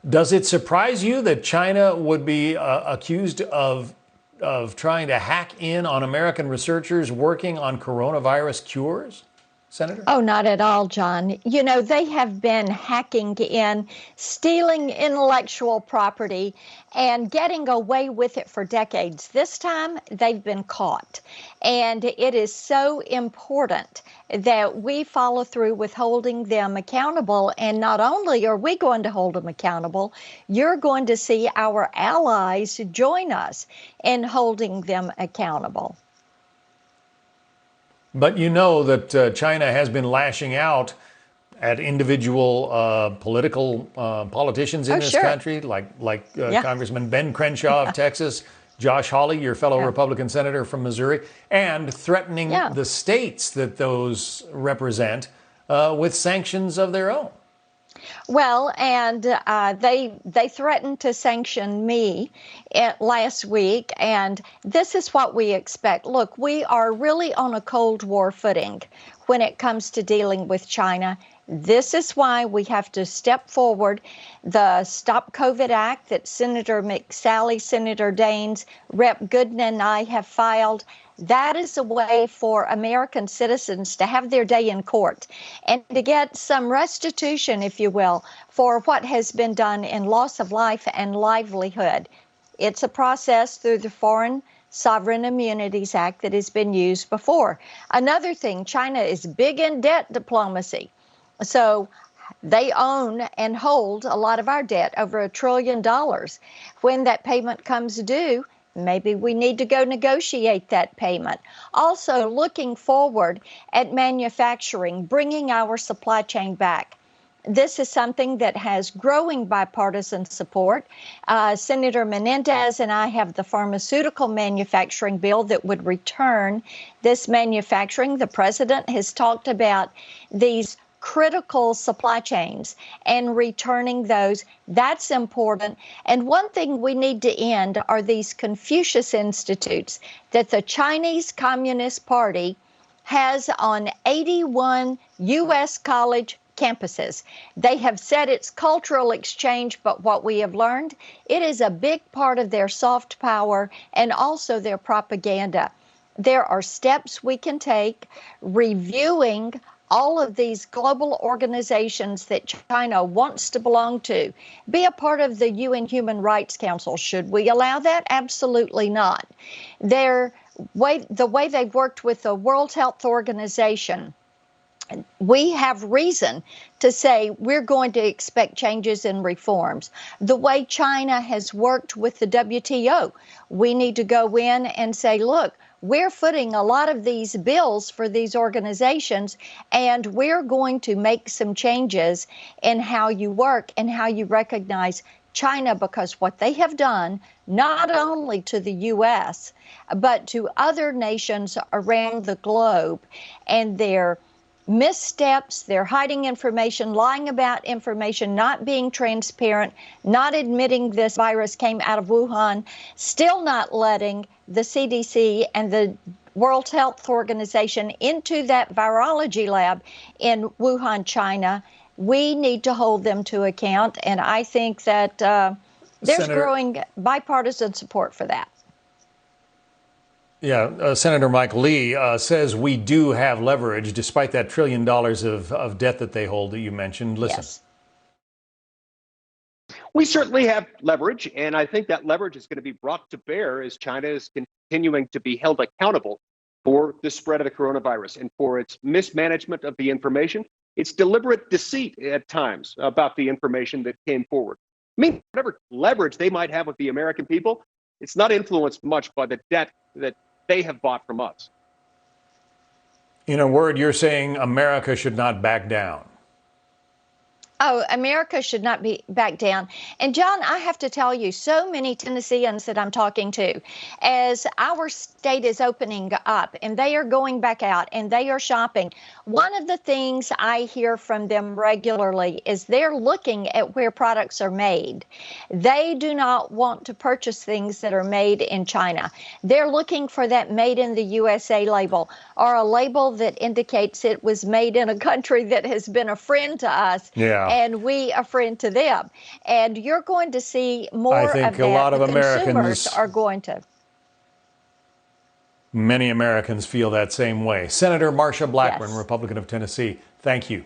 Does it surprise you that China would be accused of trying to hack in on American researchers working on coronavirus cures, Senator? Oh, not at all, John. You know, they have been hacking in, stealing intellectual property, and getting away with it for decades. This time, they've been caught. And it is so important that we follow through with holding them accountable. And not only are we going to hold them accountable, you're going to see our allies join us in holding them accountable. But you know that China has been lashing out at individual political politicians in this country, like Congressman Ben Crenshaw of Texas, Josh Hawley, your fellow Republican senator from Missouri, and threatening the states that those represent with sanctions of their own. Well, and they threatened to sanction me last week, and this is what we expect. Look, we are really on a Cold War footing when it comes to dealing with China. This is why we have to step forward. The Stop COVID Act that Senator McSally, Senator Daines, Rep. Gooden, and I have filed, that is a way for American citizens to have their day in court and to get some restitution, if you will, for what has been done in loss of life and livelihood. It's a process through the Foreign Sovereign Immunities Act that has been used before. Another thing, China is big in debt diplomacy. So they own and hold a lot of our debt, over $1 trillion. When that payment comes due, maybe we need to go negotiate that payment. Also, looking forward at manufacturing, bringing our supply chain back. This is something that has growing bipartisan support. Senator Menendez and I have the pharmaceutical manufacturing bill that would return this manufacturing. The president has talked about these critical supply chains and returning those. That's important. And one thing we need to end are these Confucius Institutes that the Chinese Communist Party has on 81 U.S. college campuses. They have said it's cultural exchange, but what we have learned, it is a big part of their soft power and also their propaganda. There are steps we can take reviewing all of these global organizations that China wants to belong to, be a part of the UN Human Rights Council. Should we allow that? Absolutely not. The way they've worked with the World Health Organization, we have reason to say we're going to expect changes and reforms. The way China has worked with the WTO, we need to go in and say, look, we're footing a lot of these bills for these organizations, and we're going to make some changes in how you work and how you recognize China, because what they have done, not only to the U.S., but to other nations around the globe, and their missteps, they're hiding information, lying about information, not being transparent, not admitting this virus came out of Wuhan, still not letting the CDC and the World Health Organization into that virology lab in Wuhan, China. We need to hold them to account, and I think that there's growing bipartisan support for that. Yeah, Senator Mike Lee says we do have leverage despite that $1 trillion of debt that they hold that you mentioned. Listen. Yes. We certainly have leverage, and I think that leverage is going to be brought to bear as China is continuing to be held accountable for the spread of the coronavirus and for its mismanagement of the information, its deliberate deceit at times about the information that came forward. I mean, whatever leverage they might have with the American people, it's not influenced much by the debt that they have bought from us. In a word, you're saying America should not back down. Oh, America should not be back down. And John, I have to tell you, so many Tennesseans that I'm talking to, as our state is opening up and they are going back out and they are shopping, one of the things I hear from them regularly is they're looking at where products are made. They do not want to purchase things that are made in China. They're looking for that made in the USA label, or a label that indicates it was made in a country that has been a friend to us. Yeah. and we a friend to them. And you're going to see more I think of that. a lot of Consumers are going to. Many Americans feel that same way. Senator Marsha Blackburn, Yes. Republican of Tennessee, thank you.